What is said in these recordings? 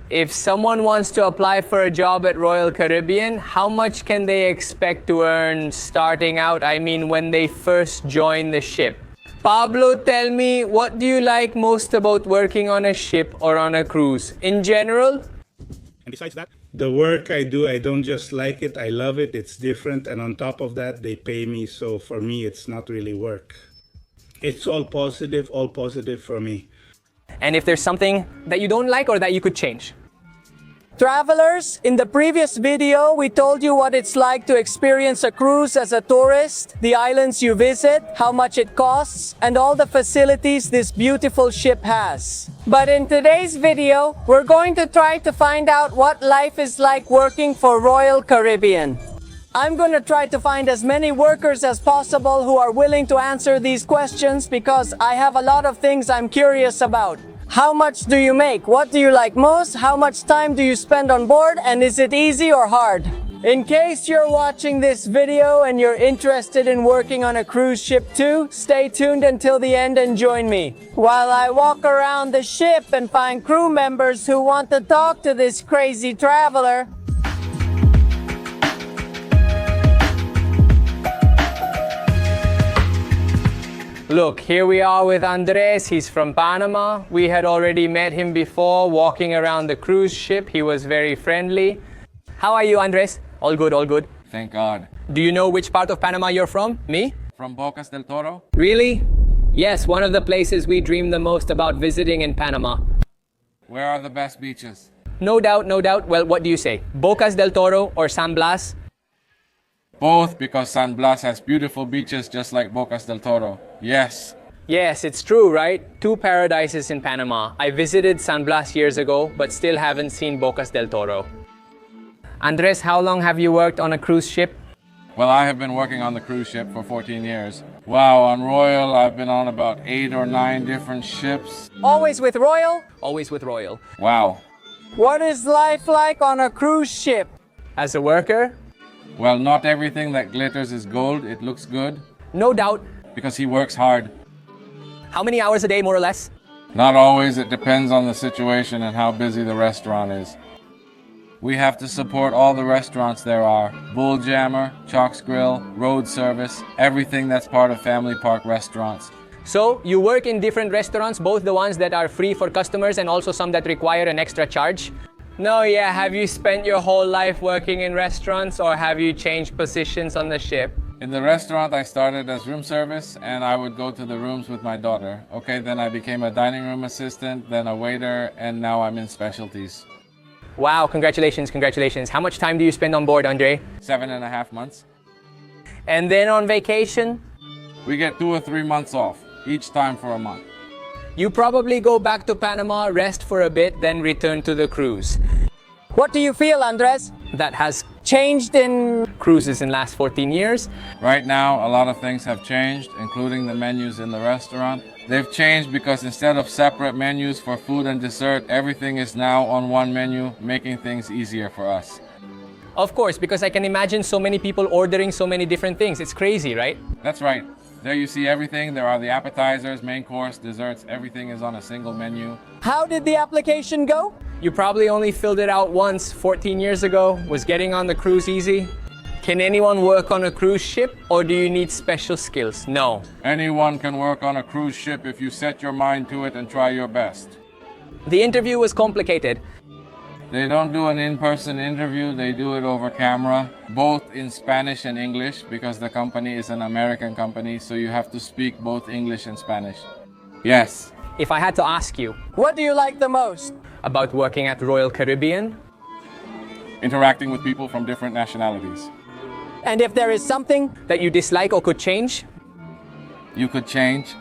If someone wants to apply for a job at Royal Caribbean, how much can they expect to earn starting out? I mean, when they first join the ship. Pablo, tell me, what do you like most about working on a ship or on a cruise? In general? And besides that, the work I do, I don't just like it, I love it, it's different. And on top of that, they pay me. So for me, it's not really work. It's all positive for me. And if there's something that you don't like or that you could change? Travelers, in the previous video, we told you what it's like to experience a cruise as a tourist, the islands you visit, how much it costs, and all the facilities this beautiful ship has. But in today's video, we're going to try to find out what life is like working for Royal Caribbean. I'm going to try to find as many workers as possible who are willing to answer these questions because I have a lot of things I'm curious about. How much do you make? What do you like most? How much time do you spend on board? And is it easy or hard? In case you're watching this video and you're interested in working on a cruise ship too, stay tuned until the end and join me while I walk around the ship and find crew members who want to talk to this crazy traveler. Look, here we are with Andrés. He's from Panama. We had already met him before, walking around the cruise ship. He was very friendly. How are you, Andrés? All good, all good. Thank God. Do you know which part of Panama you're from? Me? From Bocas del Toro? Really? Yes, one of the places we dream the most about visiting in Panama. Where are the best beaches? No doubt, no doubt. Well, what do you say? Bocas del Toro or San Blas? Both, because San Blas has beautiful beaches just like Bocas del Toro. Yes. Yes, it's true, right? Two paradises in Panama. I visited San Blas years ago, but still haven't seen Bocas del Toro. Andrés, how long have you worked on a cruise ship? Well, I have been working on the cruise ship for 14 years. Wow, on Royal, I've been on about 8 or 9 different ships. Always with Royal? Always with Royal. Wow. What is life like on a cruise ship? As a worker? Well, not everything that glitters is gold. It looks good. No doubt. Because he works hard. How many hours a day, more or less? Not always. It depends on the situation and how busy the restaurant is. We have to support all the restaurants there are. Bull Jammer, Chalk's Grill, Road Service, everything that's part of Family Park restaurants. So, you work in different restaurants, both the ones that are free for customers and also some that require an extra charge? No, yeah, have you spent your whole life working in restaurants or have you changed positions on the ship? In the restaurant, I started as room service and I would go to the rooms with my daughter. Okay, then I became a dining room assistant, then a waiter, and now I'm in specialties. Wow, congratulations, congratulations. How much time do you spend on board, Andre? 7.5 months. And then on vacation? We get 2 or 3 months off, each time for a month. You probably go back to Panama, rest for a bit, then return to the cruise. What do you feel, Andrés? That has changed in cruises in last 14 years. Right now, a lot of things have changed, including the menus in the restaurant. They've changed because instead of separate menus for food and dessert, everything is now on one menu, making things easier for us. Of course, because I can imagine so many people ordering so many different things. It's crazy, right? That's right. There you see everything. There are the appetizers, main course, desserts. Everything is on a single menu. How did the application go? You probably only filled it out once 14 years ago. Was getting on the cruise easy? Can anyone work on a cruise ship or do you need special skills? No. Anyone can work on a cruise ship if you set your mind to it and try your best. The interview was complicated. They don't do an in-person interview, they do it over camera, both in Spanish and English, because the company is an American company, so you have to speak both English and Spanish. Yes. If I had to ask you, what do you like the most about working at Royal Caribbean? Interacting with people from different nationalities. And if there is something that you dislike or could change? You could change?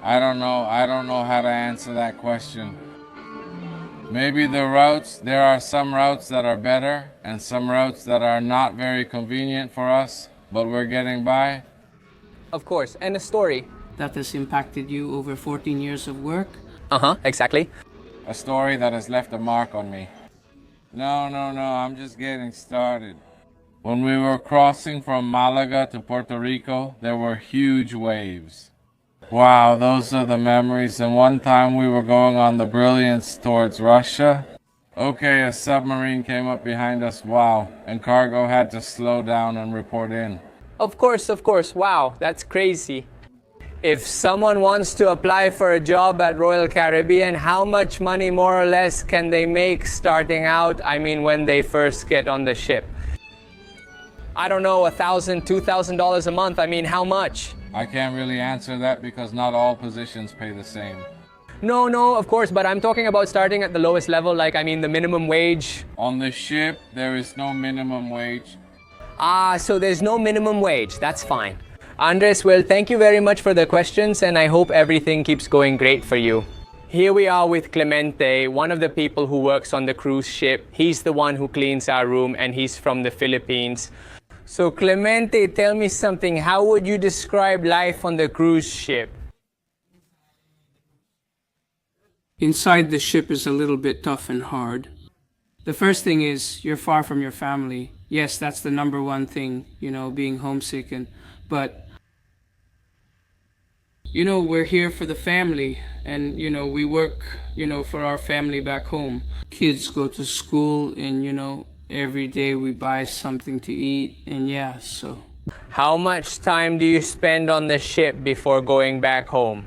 I don't know how to answer that question. Maybe the routes, there are some routes that are better and some routes that are not very convenient for us, but we're getting by. Of course, and a story. That has impacted you over 14 years of work? Exactly. A story that has left a mark on me. No, I'm just getting started. When we were crossing from Malaga to Puerto Rico, there were huge waves. Wow, those are the memories. And one time we were going on the Brilliance towards Russia. Okay, a submarine came up behind us. Wow. And cargo had to slow down and report in. Of course, of course. Wow, that's crazy. If someone wants to apply for a job at Royal Caribbean, how much money more or less can they make starting out? I mean, when they first get on the ship? I don't know, $1,000, $2,000 a month. I mean, how much? I can't really answer that because not all positions pay the same. No, of course, but I'm talking about starting at the lowest level, like, I mean, the minimum wage. On the ship, there is no minimum wage. So there's no minimum wage. That's fine. Andrés, well, thank you very much for the questions, and I hope everything keeps going great for you. Here we are with Clemente, one of the people who works on the cruise ship. He's the one who cleans our room, and he's from the Philippines. So Clemente, tell me something. How would you describe life on the cruise ship? Inside the ship is a little bit tough and hard. The first thing is you're far from your family. Yes, that's the number one thing, being homesick, but we're here for the family, and we work for our family back home. Kids go to school, and every day we buy something to eat, and so. How much time do you spend on the ship before going back home?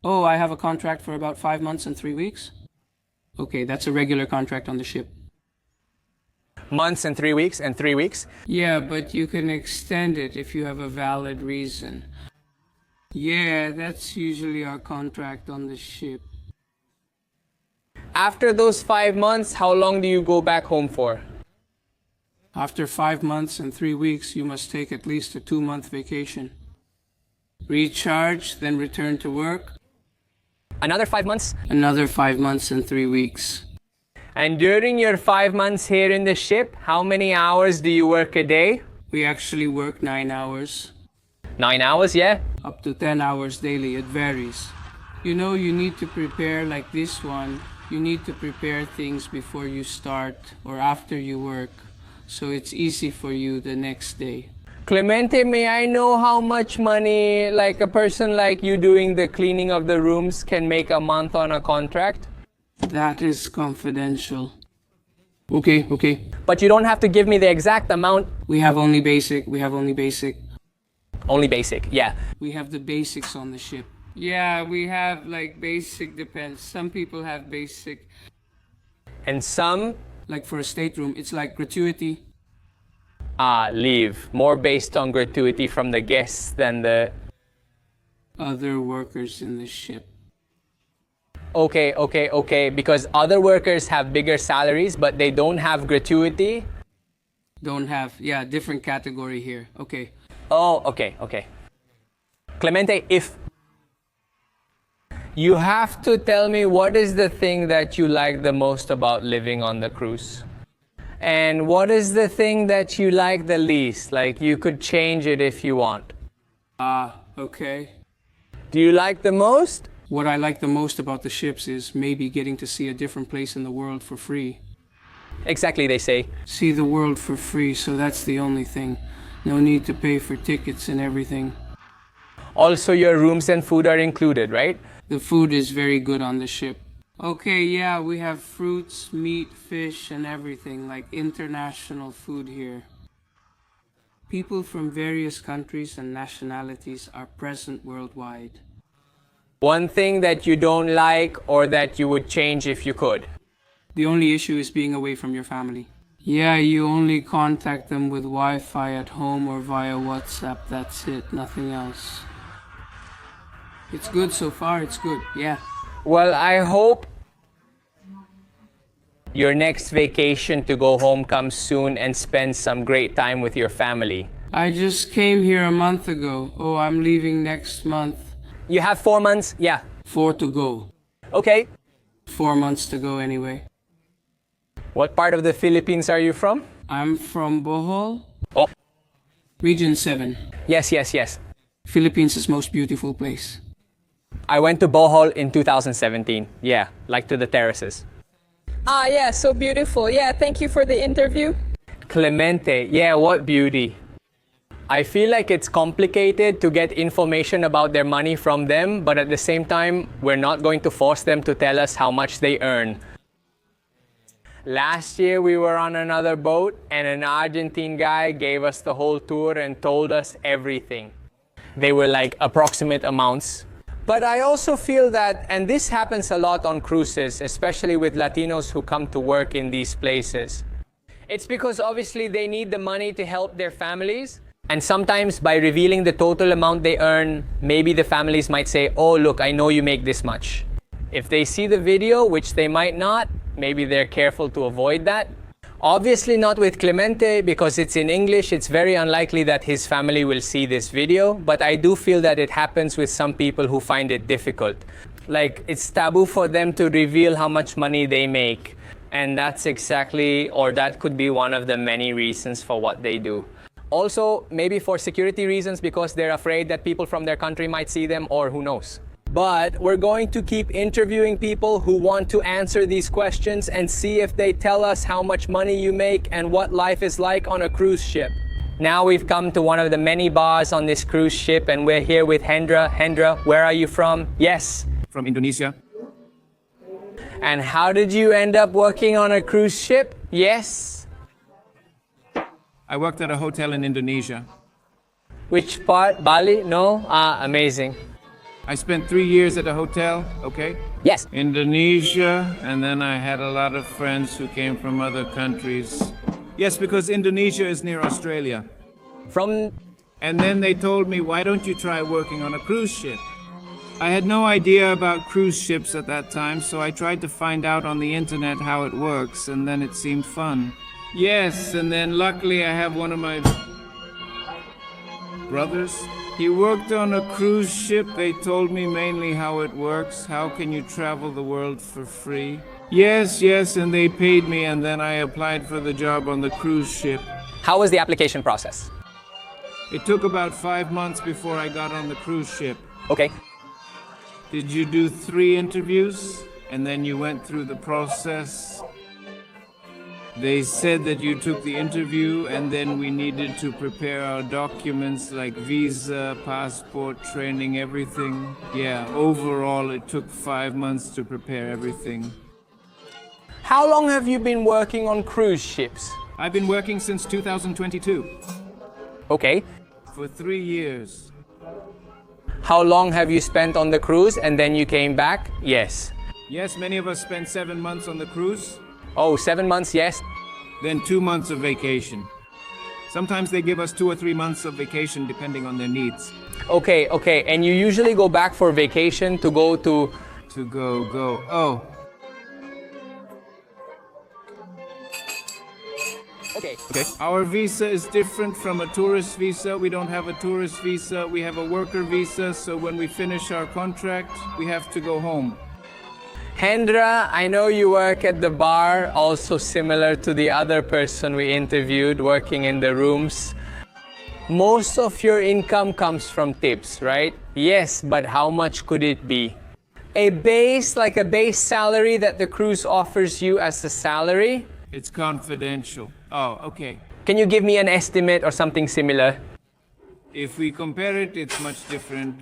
Oh, I have a contract for about 5 months and 3 weeks. Okay, that's a regular contract on the ship. Months and 3 weeks and 3 weeks? Yeah, but you can extend it if you have a valid reason. Yeah, that's usually our contract on the ship. After those 5 months, how long do you go back home for? After 5 months and 3 weeks, you must take at least a 2-month vacation. Recharge, then return to work. Another 5 months? Another 5 months and 3 weeks. And during your 5 months here in the ship, how many hours do you work a day? We actually work 9 hours. 9 hours, yeah? Up to 10 hours daily, it varies. You need to prepare like this one. You need to prepare things before you start or after you work, so it's easy for you the next day. Clemente, may I know how much money like a person like you doing the cleaning of the rooms can make a month on a contract? That is confidential. Okay. But you don't have to give me the exact amount. We have only basic. Only basic, yeah. We have the basics on the ship. Yeah, we have basic, depends. Some people have basic. And some? Like for a stateroom, it's like gratuity. Leave. More based on gratuity from the guests than the other workers in the ship. Okay. Because other workers have bigger salaries, but they don't have gratuity? Different category here. Okay. Oh, okay. Clemente, if you have to tell me what is the thing that you like the most about living on the cruise? And what is the thing that you like the least? Like you could change it if you want. Okay. Do you like the most? What I like the most about the ships is maybe getting to see a different place in the world for free. Exactly, they say. See the world for free, so that's the only thing. No need to pay for tickets and everything. Also, your rooms and food are included, right? The food is very good on the ship. Okay, yeah, we have fruits, meat, fish, and everything, like international food here. People from various countries and nationalities are present worldwide. One thing that you don't like or that you would change if you could? The only issue is being away from your family. Yeah, you only contact them with Wi-Fi at home or via WhatsApp, that's it, nothing else. It's good so far, it's good, yeah. Well, I hope your next vacation to go home comes soon and spend some great time with your family. I just came here a month ago. Oh, I'm leaving next month. You have 4 months? Yeah. 4 to go. Okay. 4 months to go anyway. What part of the Philippines are you from? I'm from Bohol. Oh. Region 7. Yes. Philippines is most beautiful place. I went to Bohol in 2017. Yeah, like to the terraces. Yeah, so beautiful. Yeah, thank you for the interview. Clemente, yeah, what beauty. I feel like it's complicated to get information about their money from them, but at the same time, we're not going to force them to tell us how much they earn. Last year we were on another boat and an Argentine guy gave us the whole tour and told us everything. They were like approximate amounts. But I also feel that, and this happens a lot on cruises, especially with Latinos who come to work in these places. It's because obviously they need the money to help their families. And sometimes by revealing the total amount they earn, maybe the families might say, oh, look, I know you make this much. If they see the video, which they might not, maybe they're careful to avoid that. Obviously not with Clemente, because it's in English. It's very unlikely that his family will see this video, but I do feel that it happens with some people who find it difficult. Like, it's taboo for them to reveal how much money they make. And that's exactly, or that could be one of the many reasons for what they do. Also, maybe for security reasons, because they're afraid that people from their country might see them, or who knows. But we're going to keep interviewing people who want to answer these questions and see if they tell us how much money you make and what life is like on a cruise ship. Now we've come to one of the many bars on this cruise ship, and we're here with Hendra. Hendra, where are you from? Yes. From Indonesia. And how did you end up working on a cruise ship? Yes. I worked at a hotel in Indonesia. Which part? Bali? No? Ah, amazing. I spent 3 years at a hotel, okay? Yes. Indonesia, and then I had a lot of friends who came from other countries. Yes, because Indonesia is near Australia. From... And then they told me, why don't you try working on a cruise ship? I had no idea about cruise ships at that time, so I tried to find out on the internet how it works, and then it seemed fun. Yes, and then luckily I have one of my brothers. He worked on a cruise ship. They told me mainly how it works. How can you travel the world for free? Yes, and they paid me, and then I applied for the job on the cruise ship. How was the application process? It took about 5 months before I got on the cruise ship. Okay. Did you do 3 interviews, and then you went through the process? They said that you took the interview, and then we needed to prepare our documents like visa, passport, training, everything. Yeah, overall it took 5 months to prepare everything. How long have you been working on cruise ships? I've been working since 2022. Okay. For 3 years. How long have you spent on the cruise and then you came back? Yes. Yes, many of us spent 7 months on the cruise. Oh, 7 months, yes. Then 2 months of vacation. Sometimes they give us 2 or 3 months of vacation depending on their needs. Okay. And you usually go back for vacation to go to... Oh. Okay. Our visa is different from a tourist visa. We don't have a tourist visa. We have a worker visa. So when we finish our contract, we have to go home. Hendra, I know you work at the bar, also similar to the other person we interviewed working in the rooms. Most of your income comes from tips, right? Yes, but how much could it be? A base salary that the cruise offers you as a salary? It's confidential. Oh, okay. Can you give me an estimate or something similar? If we compare it, it's much different.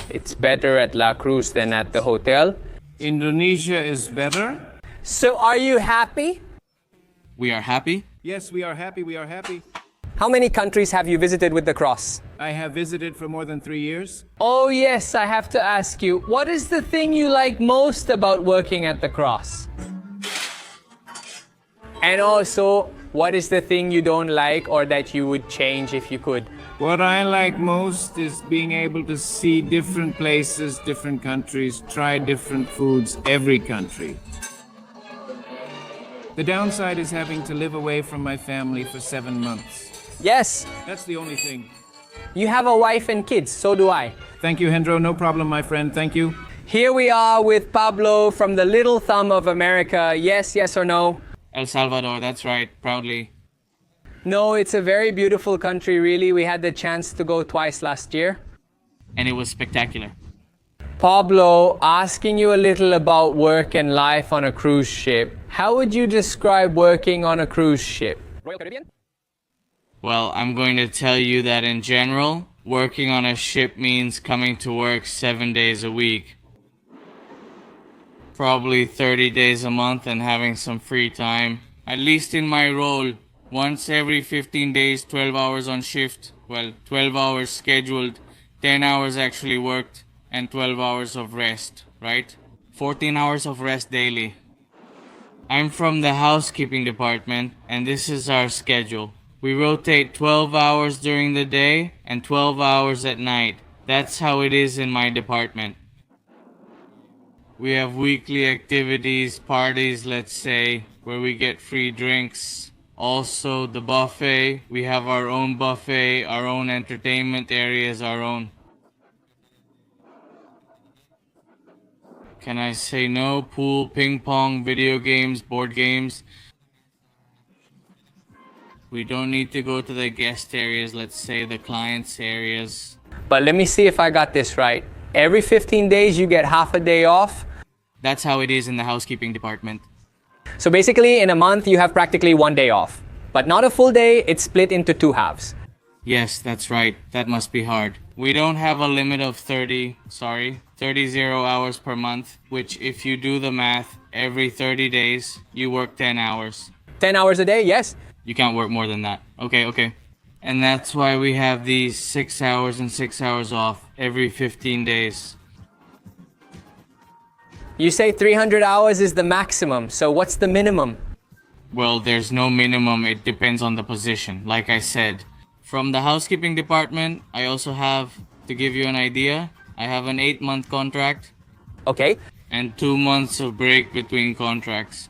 It's better at La Cruz than at the hotel. Indonesia is better. So are you happy? We are happy. Yes, we are happy. How many countries have you visited with the cross? I have visited for more than 3 years. Oh yes, I have to ask you, what is the thing you like most about working at the cross? And also, what is the thing you don't like or that you would change if you could? What I like most is being able to see different places, different countries, try different foods, every country. The downside is having to live away from my family for 7 months. Yes, That's the only thing. you have a wife and kids, so do I. Thank you, Hendra. No problem, my friend. Thank you. Here we are with Pablo from the little thumb of America. Yes or no? El Salvador, that's right, proudly. No, it's a very beautiful country, really. We had the chance to go twice last year. And it was spectacular. Pablo, asking you a little about work and life on a cruise ship. How would you describe working on a cruise ship? Royal Caribbean? Well, I'm going to tell you that in general, working on a ship means coming to work 7 days a week. Probably 30 days a month and having some free time. At least in my role, once every 15 days, 12 hours on shift. Well, 12 hours scheduled, 10 hours actually worked, and 12 hours of rest, right? 14 hours of rest daily. I'm from the housekeeping department, and this is our schedule. We rotate 12 hours during the day and 12 hours at night. That's how it is in my department. We have weekly activities, parties, let's say, where we get free drinks. Also, the buffet. We have our own buffet, our own entertainment areas, our own. Can I say no? Pool, ping pong, video games, board games. We don't need to go to the guest areas, let's say the clients' areas. But let me see if I got this right. Every 15 days you get half a day off. That's how it is in the housekeeping department. So basically in a month you have practically 1 day off. But not a full day, it's split into 2 halves. Yes, that's right. That must be hard. We don't have a limit of 30 hours per month, which if you do the math, every 30 days, you work 10 hours. 10 hours a day, yes? You can't work more than that. Okay. And that's why we have these 6 hours and 6 hours off every 15 days. You say 300 hours is the maximum, so what's the minimum? Well, there's no minimum. It depends on the position, like I said. From the housekeeping department, I also have, to give you an idea, I have an 8-month contract. Okay. And 2 months of break between contracts.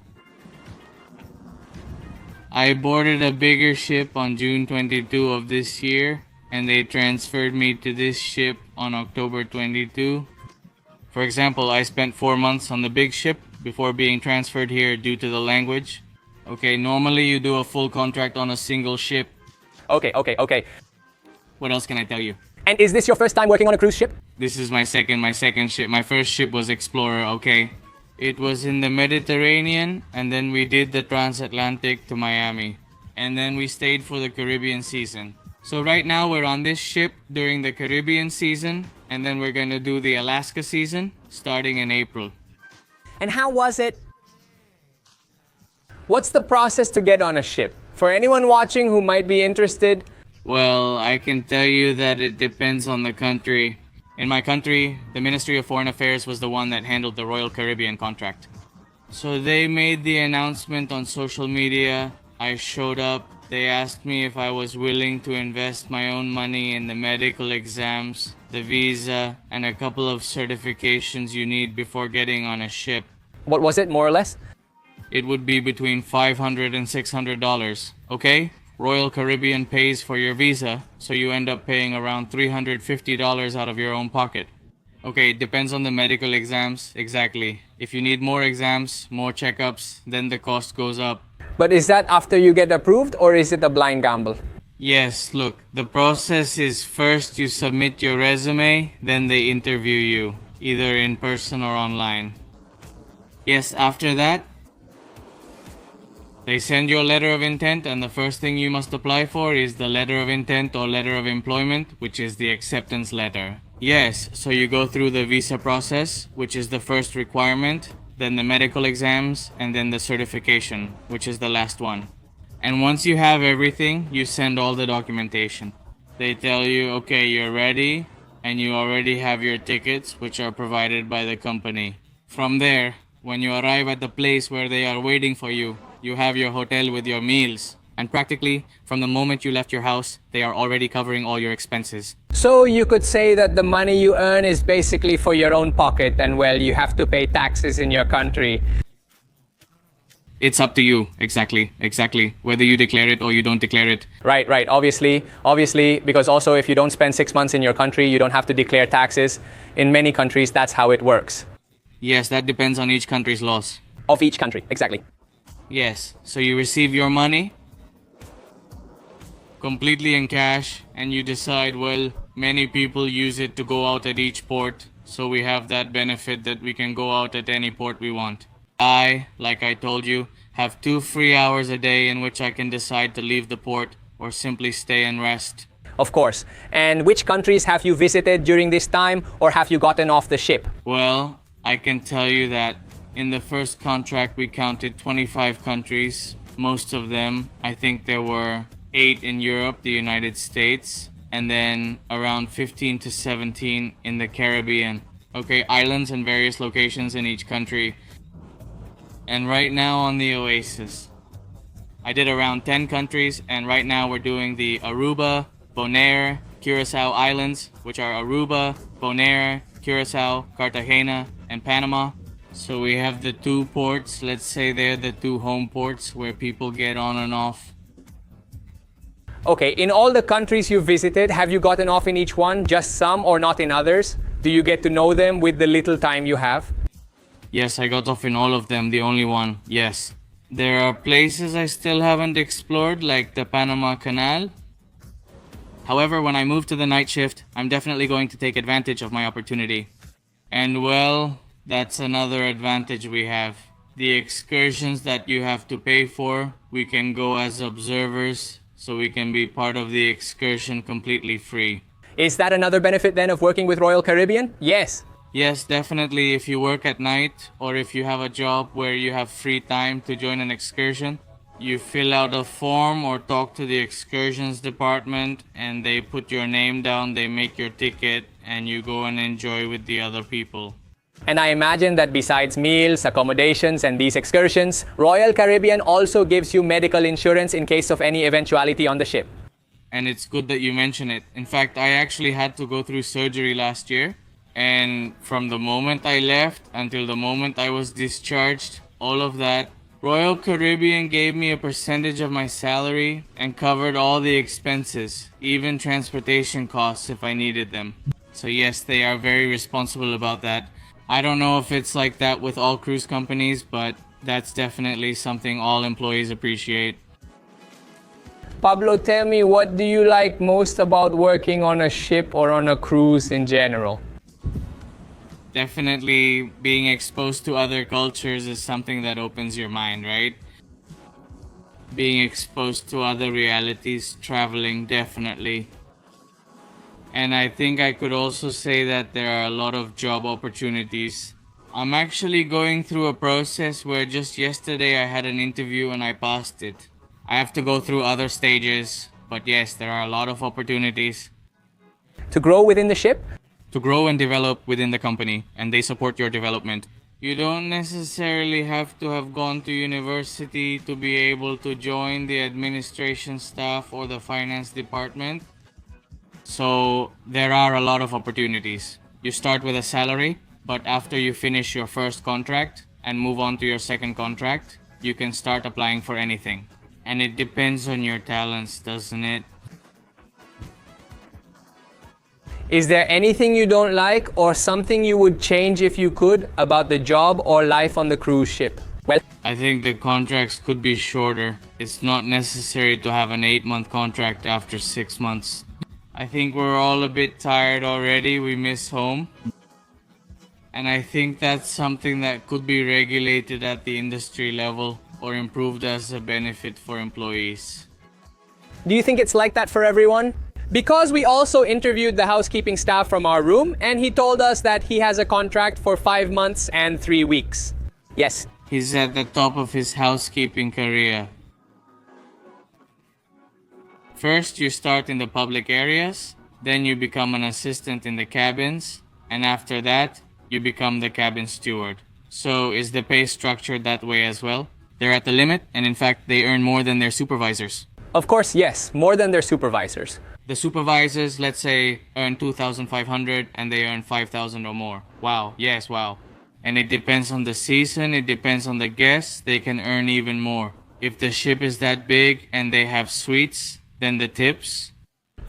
I boarded a bigger ship on June 22 of this year, and they transferred me to this ship on October 22. For example, I spent 4 months on the big ship before being transferred here due to the language. Okay, normally you do a full contract on a single ship. Okay. What else can I tell you? And is this your first time working on a cruise ship? This is my second ship. My first ship was Explorer, okay? It was in the Mediterranean, and then we did the transatlantic to Miami. And then we stayed for the Caribbean season. So right now we're on this ship during the Caribbean season, and then we're gonna do the Alaska season starting in April. And how was it? What's the process to get on a ship? For anyone watching who might be interested. Well, I can tell you that it depends on the country. In my country, the Ministry of Foreign Affairs was the one that handled the Royal Caribbean contract. So they made the announcement on social media. I showed up. They asked me if I was willing to invest my own money in the medical exams, the visa, and a couple of certifications you need before getting on a ship. What was it, more or less? It would be between $500 and $600, okay? Royal Caribbean pays for your visa, so you end up paying around $350 out of your own pocket. Okay, it depends on the medical exams, exactly. If you need more exams, more checkups, then the cost goes up. But is that after you get approved, or is it a blind gamble? Yes, look, the process is first you submit your resume, then they interview you, either in person or online. Yes, after that, they send you a letter of intent, and the first thing you must apply for is the letter of intent or letter of employment, which is the acceptance letter. Yes, so you go through the visa process, which is the first requirement, then the medical exams, and then the certification, which is the last one. And once you have everything, you send all the documentation. They tell you, okay, you're ready, and you already have your tickets, which are provided by the company. From there, when you arrive at the place where they are waiting for you, you have your hotel with your meals. And practically, from the moment you left your house, they are already covering all your expenses. So you could say that the money you earn is basically for your own pocket, and well, you have to pay taxes in your country. It's up to you, exactly, whether you declare it or you don't declare it. Right, obviously, because also if you don't spend 6 months in your country, you don't have to declare taxes. In many countries, that's how it works. Yes, that depends on each country's laws. Of each country, exactly. Yes, so you receive your money completely in cash, and you decide, well, many people use it to go out at each port, so we have that benefit that we can go out at any port we want. I, like I told you, have 2 free hours a day in which I can decide to leave the port or simply stay and rest. Of course. And which countries have you visited during this time, or have you gotten off the ship? Well, I can tell you that In the first contract, we counted 25 countries. Most of them, I think there were 8 in Europe, the United States, and then around 15 to 17 in the Caribbean. Okay, islands and various locations in each country. And right now on the Oasis, I did around 10 countries, and right now we're doing the Aruba, Bonaire, Curacao Islands, which are Aruba, Bonaire, Curacao, Cartagena, and Panama. So we have the 2 ports, let's say they're the 2 home ports where people get on and off. Okay, in all the countries you visited, have you gotten off in each one, just some or not in others? Do you get to know them with the little time you have? Yes, I got off in all of them, the only one, yes. There are places I still haven't explored, like the Panama Canal. However, when I move to the night shift, I'm definitely going to take advantage of my opportunity. And well, that's another advantage we have. The excursions that you have to pay for, we can go as observers, so we can be part of the excursion completely free. Is that another benefit then of working with Royal Caribbean? Yes. Yes, definitely. If you work at night or if you have a job where you have free time to join an excursion, you fill out a form or talk to the excursions department and they put your name down, they make your ticket, and you go and enjoy with the other people. And I imagine that besides meals, accommodations, and these excursions, Royal Caribbean also gives you medical insurance in case of any eventuality on the ship. And it's good that you mention it. In fact, I actually had to go through surgery last year. And from the moment I left until the moment I was discharged, all of that, Royal Caribbean gave me a percentage of my salary and covered all the expenses, even transportation costs if I needed them. So yes, they are very responsible about that. I don't know if it's like that with all cruise companies, but that's definitely something all employees appreciate. Pablo, tell me, what do you like most about working on a ship or on a cruise in general? Definitely being exposed to other cultures is something that opens your mind, right? Being exposed to other realities, traveling, definitely. And I think I could also say that there are a lot of job opportunities. I'm actually going through a process where just yesterday I had an interview and I passed it. I have to go through other stages, but yes, there are a lot of opportunities. To grow within the ship? To grow and develop within the company, and they support your development. You don't necessarily have to have gone to university to be able to join the administration staff or the finance department. So there are a lot of opportunities. You start with a salary, but after you finish your first contract and move on to your second contract, you can start applying for anything. And it depends on your talents, doesn't it? Is there anything you don't like or something you would change if you could about the job or life on the cruise ship? Well, I think the contracts could be shorter. It's not necessary to have an 8-month contract after 6 months. I think we're all a bit tired already. We miss home. And I think that's something that could be regulated at the industry level or improved as a benefit for employees. do you think it's like that for everyone? Because we also interviewed the housekeeping staff from our room, and he told us that he has a contract for 5 months and 3 weeks. Yes. He's at the top of his housekeeping career. First, you start in the public areas, then you become an assistant in the cabins, and after that, you become the cabin steward. So is the pay structured that way as well? They're at the limit, and in fact, they earn more than their supervisors. Of course, yes, more than their supervisors. The supervisors, let's say, earn 2,500 and they earn 5,000 or more. Wow, yes, wow. And it depends on the season, it depends on the guests, they can earn even more. If the ship is that big and they have suites, then the tips.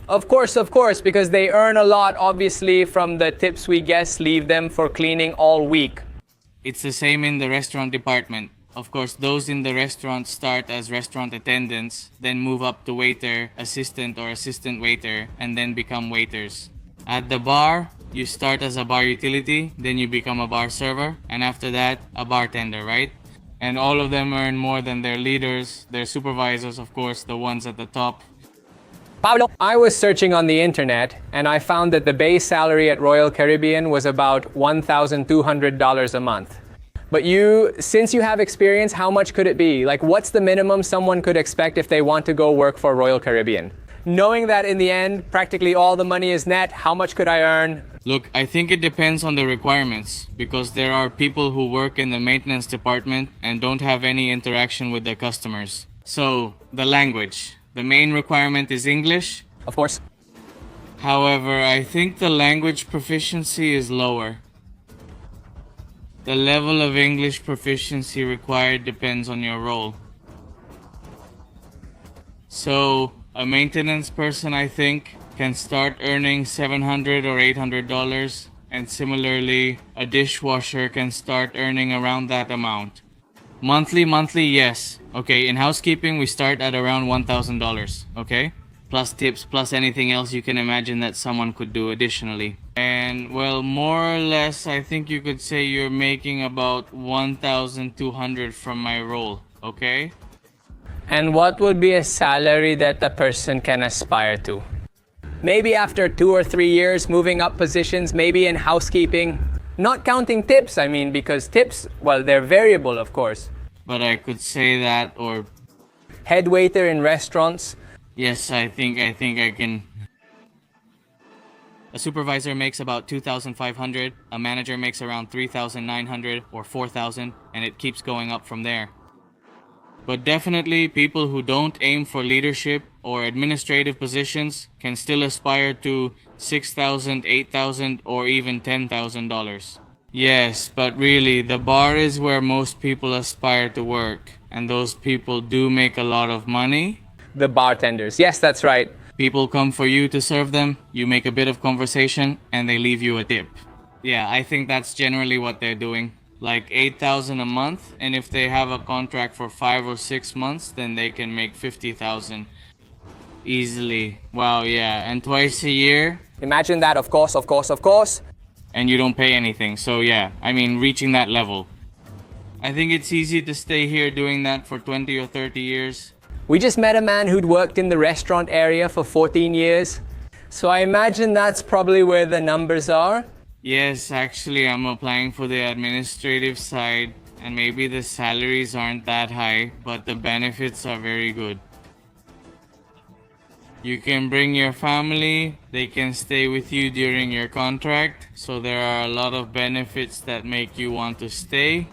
Of course, because they earn a lot, obviously, from the tips we guests leave them for cleaning all week. It's the same in the restaurant department. Of course, those in the restaurant start as restaurant attendants, then move up to waiter, assistant, or assistant waiter, and then become waiters. At the bar, you start as a bar utility, then you become a bar server, and after that, a bartender, right? And all of them earn more than their leaders, their supervisors, of course, the ones at the top. Pablo, I was searching on the internet, and I found that the base salary at Royal Caribbean was about $1,200 a month. But since you have experience, how much could it be? Like, what's the minimum someone could expect if they want to go work for Royal Caribbean? Knowing that in the end, practically all the money is net, how much could I earn? Look, I think it depends on the requirements because there are people who work in the maintenance department and don't have any interaction with their customers. So, the language. The main requirement is English. Of course. However, I think the language proficiency is lower. The level of English proficiency required depends on your role. So, a maintenance person, I think, can start earning $700 or $800, and similarly, a dishwasher can start earning around that amount. Monthly, yes. Okay, in housekeeping, we start at around $1,000, okay? Plus tips, plus anything else you can imagine that someone could do additionally. And, well, more or less, I think you could say you're making about $1,200 from my role, okay? And what would be a salary that a person can aspire to? Maybe after 2 or 3 years, moving up positions, maybe in housekeeping. Not counting tips, I mean, because tips, well, they're variable, of course. But I could say that, or... Head waiter in restaurants. Yes, I think I can... A supervisor makes about $2,500, a manager makes around $3,900 or $4,000, and it keeps going up from there. But definitely, people who don't aim for leadership or administrative positions can still aspire to $6,000, $8,000, or even $10,000. Yes, but really, the bar is where most people aspire to work, and those people do make a lot of money. The bartenders. Yes, that's right. People come for you to serve them, you make a bit of conversation, and they leave you a tip. Yeah, I think that's generally what they're doing. Like $8,000 a month, and if they have a contract for 5 or 6 months, then they can make $50,000 easily. Wow, yeah, and twice a year. Imagine that, of course. And you don't pay anything, so yeah, I mean, reaching that level. I think it's easy to stay here doing that for 20 or 30 years. We just met a man who'd worked in the restaurant area for 14 years. So I imagine that's probably where the numbers are. Yes, actually, I'm applying for the administrative side, and maybe the salaries aren't that high, but the benefits are very good. You can bring your family, they can stay with you during your contract, so there are a lot of benefits that make you want to stay.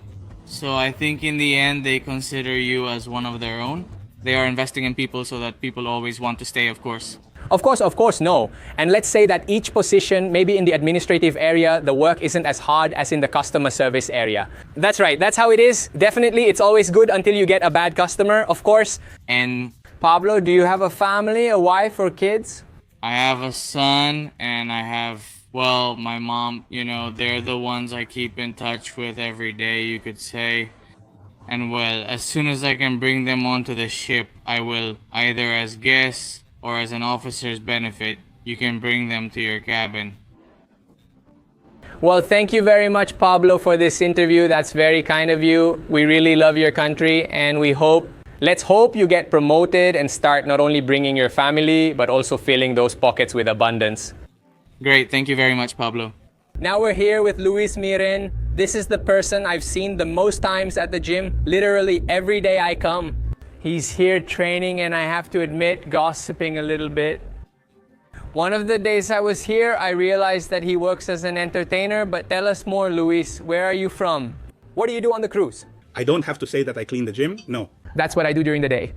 So I think in the end, they consider you as one of their own. They are investing in people so that people always want to stay, of course. Of course, no. And let's say that each position, maybe in the administrative area, the work isn't as hard as in the customer service area. That's right, that's how it is. Definitely, it's always good until you get a bad customer, of course. And Pablo, do you have a family, a wife, or kids? I have a son, and I have, well, my mom, they're the ones I keep in touch with every day, you could say. And well, as soon as I can bring them onto the ship, I will, either as guests or as an officer's benefit. You can bring them to your cabin. Well, thank you very much, Pablo, for this interview. That's very kind of you. We really love your country, and let's hope you get promoted and start not only bringing your family, but also filling those pockets with abundance. Great, thank you very much, Pablo. Now we're here with Luis Miren. This is the person I've seen the most times at the gym. Literally every day I come. He's here training, and I have to admit, gossiping a little bit. One of the days I was here, I realized that he works as an entertainer, but tell us more, Luis. Where are you from? What do you do on the cruise? I don't have to say that I clean the gym, no. That's what I do during the day.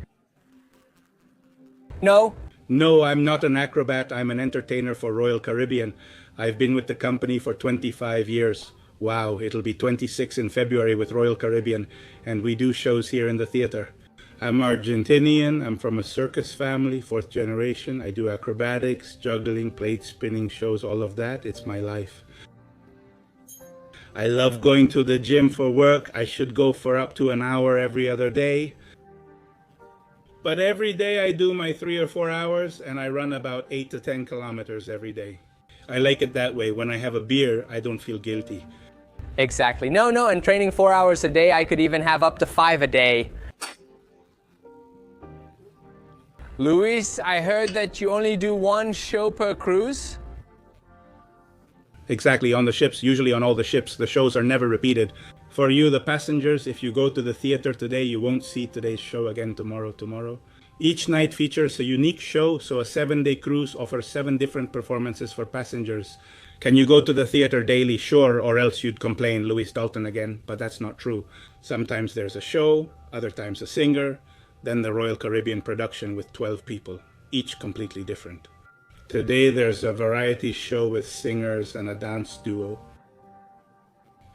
No? No, I'm not an acrobat, I'm an entertainer for Royal Caribbean. I've been with the company for 25 years. Wow, it'll be 26 in February with Royal Caribbean, and we do shows here in the theater. I'm Argentinian, I'm from a circus family, 4th generation. I do acrobatics, juggling, plate spinning shows, all of that. It's my life. I love going to the gym for work. I should go for up to an hour every other day. But every day I do my 3 or 4 hours, and I run about 8 to 10 kilometers every day. I like it that way. When I have a beer, I don't feel guilty. Exactly. No, and training 4 hours a day, I could even have up to 5 a day. Luis, I heard that you only do 1 show per cruise? Exactly, on the ships, usually on all the ships. The shows are never repeated. For you, the passengers, if you go to the theater today, you won't see today's show again tomorrow. Each night features a unique show, so a 7-day cruise offers 7 different performances for passengers. Can you go to the theater daily? Sure, or else you'd complain, Louis Dalton again, but that's not true. Sometimes there's a show, other times a singer, then the Royal Caribbean production with 12 people, each completely different. Today there's a variety show with singers and a dance duo.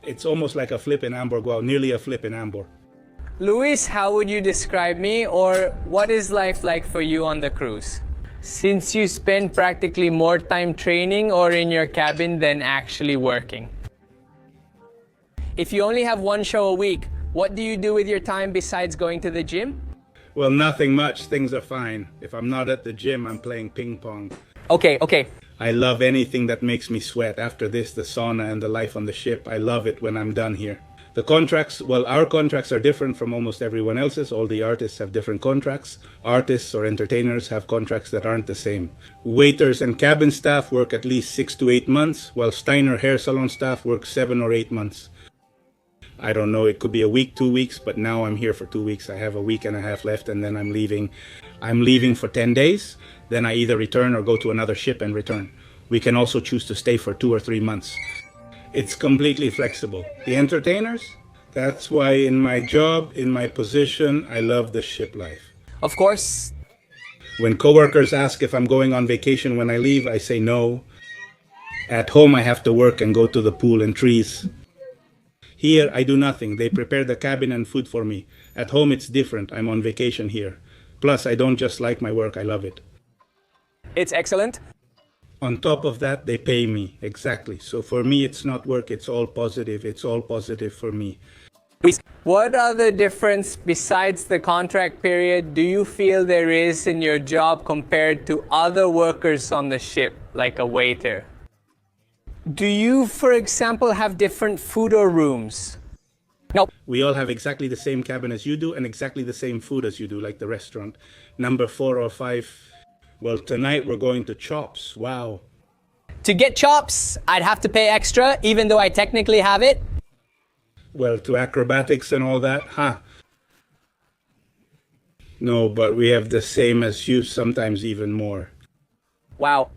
It's almost like a flip in Hamburg, well, nearly a flip in Hamburg. Luis, how would you describe me, or what is life like for you on the cruise? Since you spend practically more time training or in your cabin than actually working. If you only have one show a week, what do you do with your time besides going to the gym? Well, nothing much. Things are fine. If I'm not at the gym, I'm playing ping pong. Okay. I love anything that makes me sweat. After this, the sauna and the life on the ship, I love it when I'm done here. The contracts, well, our contracts are different from almost everyone else's. All the artists have different contracts. Artists or entertainers have contracts that aren't the same. Waiters and cabin staff work at least 6 to 8 months, while Steiner hair salon staff work 7 or 8 months. I don't know, it could be a week, 2 weeks, but now I'm here for 2 weeks. I have a week and a half left, and then I'm leaving. I'm leaving for 10 days. Then I either return or go to another ship and return. We can also choose to stay for 2 or 3 months. It's completely flexible. The entertainers, that's why in my job, in my position, I love the ship life. Of course. When coworkers ask if I'm going on vacation when I leave, I say no. At home, I have to work and go to the pool and trees. Here, I do nothing. They prepare the cabin and food for me. At home, it's different. I'm on vacation here. Plus, I don't just like my work, I love it. It's excellent. On top of that, they pay me. Exactly. So for me, it's not work. It's all positive. It's all positive for me. What other difference besides the contract period do you feel there is in your job compared to other workers on the ship, like a waiter? Do you, for example, have different food or rooms? No. We all have exactly the same cabin as you do and exactly the same food as you do, like the restaurant. Number 4 or 5. Well, tonight we're going to Chops. Wow. To get Chops, I'd have to pay extra, even though I technically have it. Well, to acrobatics and all that, huh? No, but we have the same as you, sometimes even more. Wow.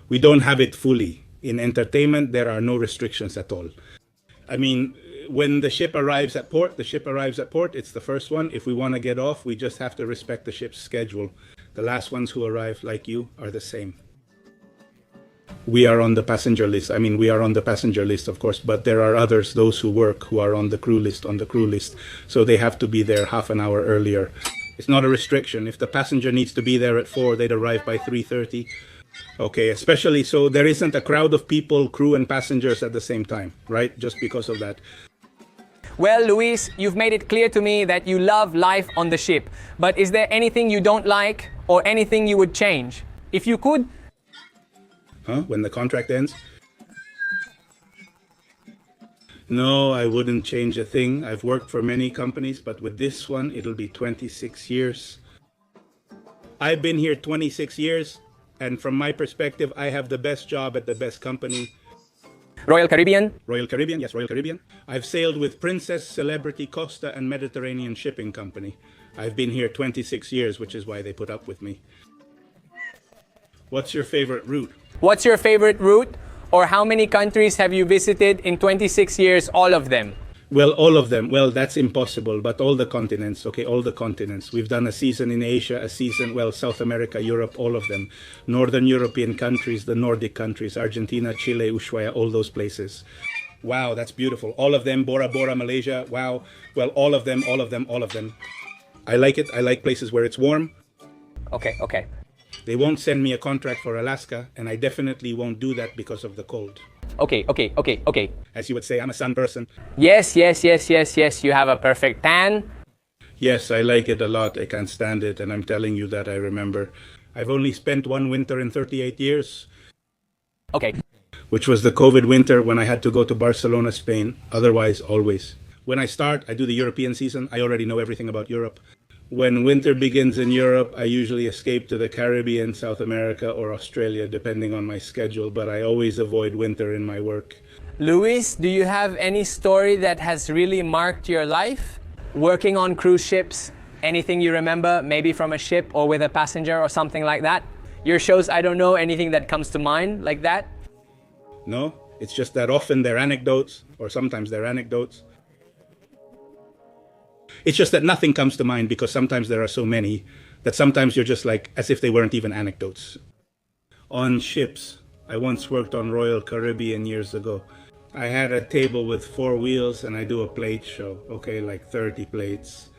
We don't have it fully. In entertainment, there are no restrictions at all. I mean, when the ship arrives at port, it's the first one. If we want to get off, we just have to respect the ship's schedule. The last ones who arrive, like you, are the same. We are on the passenger list. I mean, we are on the passenger list, of course, but there are others, those who work, who are on the crew list, So they have to be there half an hour earlier. It's not a restriction. If the passenger needs to be there at 4, they'd arrive by 3:30. Okay, especially so there isn't a crowd of people, crew and passengers at the same time, right? Just because of that. Well, Luis, you've made it clear to me that you love life on the ship. But is there anything you don't like or anything you would change? If you could. When the contract ends? No, I wouldn't change a thing. I've worked for many companies, but with this one, it'll be 26 years. I've been here 26 years. And from my perspective, I have the best job at the best company. Royal Caribbean? Royal Caribbean, yes, Royal Caribbean. I've sailed with Princess, Celebrity, Costa, and Mediterranean Shipping Company. I've been here 26 years, which is why they put up with me. What's your favorite route? What's your favorite route? Or how many countries have you visited in 26 years, all of them? Well, all of them. Well, that's impossible, but all the continents, okay, all the continents. We've done a season in Asia, a season, well, South America, Europe, all of them. Northern European countries, the Nordic countries, Argentina, Chile, Ushuaia, all those places. Wow, that's beautiful. All of them, Bora Bora, Malaysia, wow. Well, all of them. I like it. I like places where it's warm. Okay. They won't send me a contract for Alaska, and I definitely won't do that because of the cold. Okay. As you would say, I'm a sun person. Yes. You have a perfect tan. Yes, I like it a lot. I can't stand it, and I'm telling you that I remember. I've only spent one winter in 38 years. Okay. Which was the COVID winter when I had to go to Barcelona, Spain. Otherwise, always. When I start, I do the European season. I already know everything about Europe. When winter begins in Europe, I usually escape to the Caribbean, South America, or Australia, depending on my schedule, but I always avoid winter in my work. Luis, do you have any story that has really marked your life? Working on cruise ships, anything you remember, maybe from a ship or with a passenger or something like that? Your shows, I don't know, anything that comes to mind like that? No, it's just that often they're anecdotes, or sometimes they're anecdotes. It's just that nothing comes to mind because sometimes there are so many that sometimes you're just like, as if they weren't even anecdotes. On ships, I once worked on Royal Caribbean years ago. I had a table with 4 wheels and I do a plate show, okay, like 30 plates.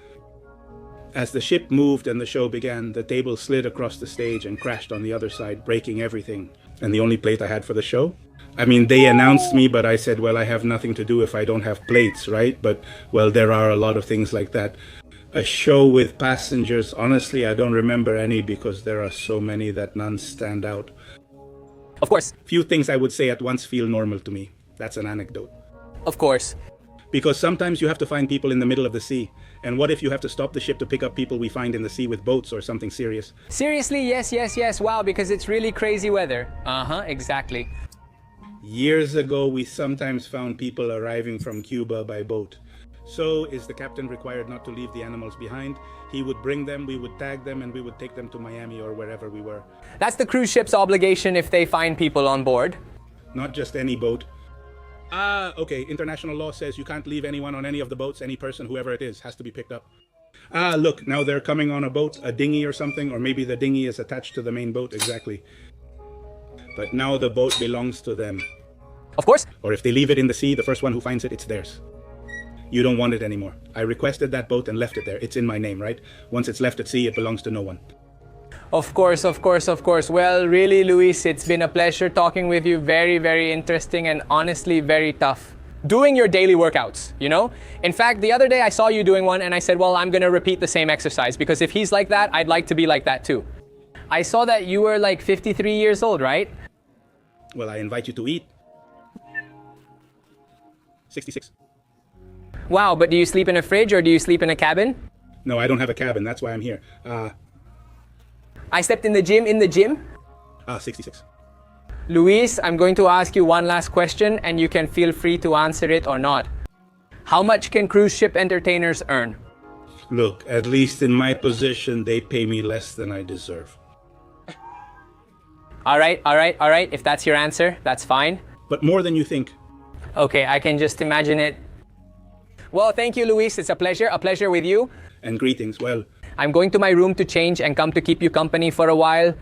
As the ship moved and the show began, the table slid across the stage and crashed on the other side, breaking everything. And the only plate I had for the show? I mean, they announced me, but I said, well, I have nothing to do if I don't have plates, right? But, well, there are a lot of things like that. A show with passengers, honestly, I don't remember any because there are so many that none stand out. Of course. Few things I would say at once feel normal to me. That's an anecdote. Of course. Because sometimes you have to find people in the middle of the sea. And what if you have to stop the ship to pick up people we find in the sea with boats or something serious? Seriously, yes. Wow, because it's really crazy weather. Exactly. Years ago, we sometimes found people arriving from Cuba by boat. So, is the captain required not to leave the animals behind? He would bring them, we would tag them, and we would take them to Miami or wherever we were. That's the cruise ship's obligation if they find people on board. Not just any boat. Okay, international law says you can't leave anyone on any of the boats. Any person, whoever it is, has to be picked up. Look, now they're coming on a boat, a dinghy or something, or maybe the dinghy is attached to the main boat, exactly. But now the boat belongs to them. Of course. Or if they leave it in the sea, the first one who finds it, it's theirs. You don't want it anymore. I requested that boat and left it there. It's in my name, right? Once it's left at sea, it belongs to no one. Of course. Well, really, Luis, it's been a pleasure talking with you. Very, very interesting and honestly very tough. Doing your daily workouts, you know? In fact, the other day I saw you doing one and I said, well, I'm gonna repeat the same exercise because if he's like that, I'd like to be like that too. I saw that you were like 53 years old, right? Well, I invite you to eat. 66. Wow, but do you sleep in a fridge or do you sleep in a cabin? No, I don't have a cabin. That's why I'm here. I slept in the gym? 66. Luis, I'm going to ask you one last question and you can feel free to answer it or not. How much can cruise ship entertainers earn? Look, at least in my position, they pay me less than I deserve. All right. If that's your answer, that's fine. But more than you think. Okay, I can just imagine it. Well, thank you, Luis. It's a pleasure with you. And greetings. Well, I'm going to my room to change and come to keep you company for a while.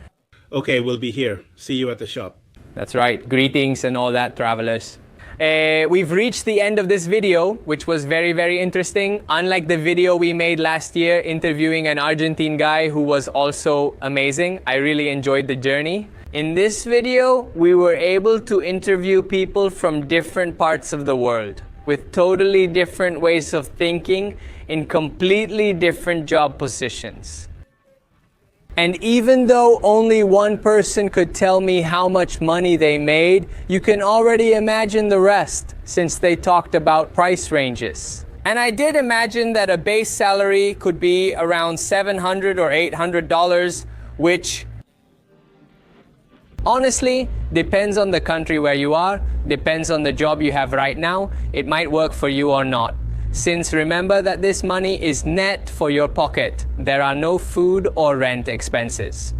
Okay, we'll be here. See you at the shop. That's right. Greetings and all that, travelers. We've reached the end of this video, which was very, very interesting. Unlike the video we made last year interviewing an Argentine guy who was also amazing. I really enjoyed the journey. In this video, we were able to interview people from different parts of the world with totally different ways of thinking in completely different job positions. And even though only one person could tell me how much money they made, you can already imagine the rest since they talked about price ranges. And I did imagine that a base salary could be around $700 or $800, which honestly depends on the country where you are, depends on the job you have right now. It might work for you or not. Since remember that this money is net for your pocket. There are no food or rent expenses.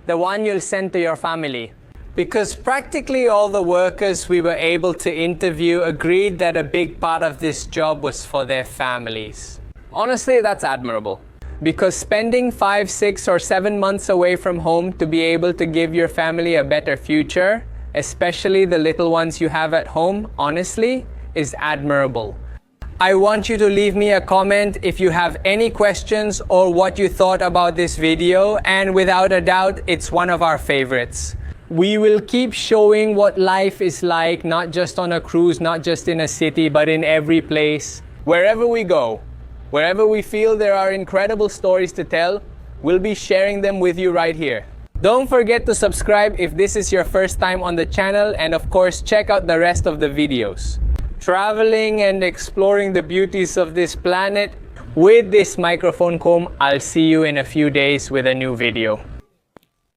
The one you'll send to your family. Because practically all the workers we were able to interview agreed that a big part of this job was for their families. Honestly, that's admirable. Because spending 5, 6, or 7 months away from home to be able to give your family a better future, especially the little ones you have at home, honestly, is admirable. I want you to leave me a comment if you have any questions or what you thought about this video, and without a doubt, it's one of our favorites. We will keep showing what life is like, not just on a cruise, not just in a city, but in every place. Wherever we go, wherever we feel there are incredible stories to tell, we'll be sharing them with you right here. Don't forget to subscribe if this is your first time on the channel, and of course, check out the rest of the videos. Traveling and exploring the beauties of this planet with this microphone comb. I'll see you in a few days with a new video.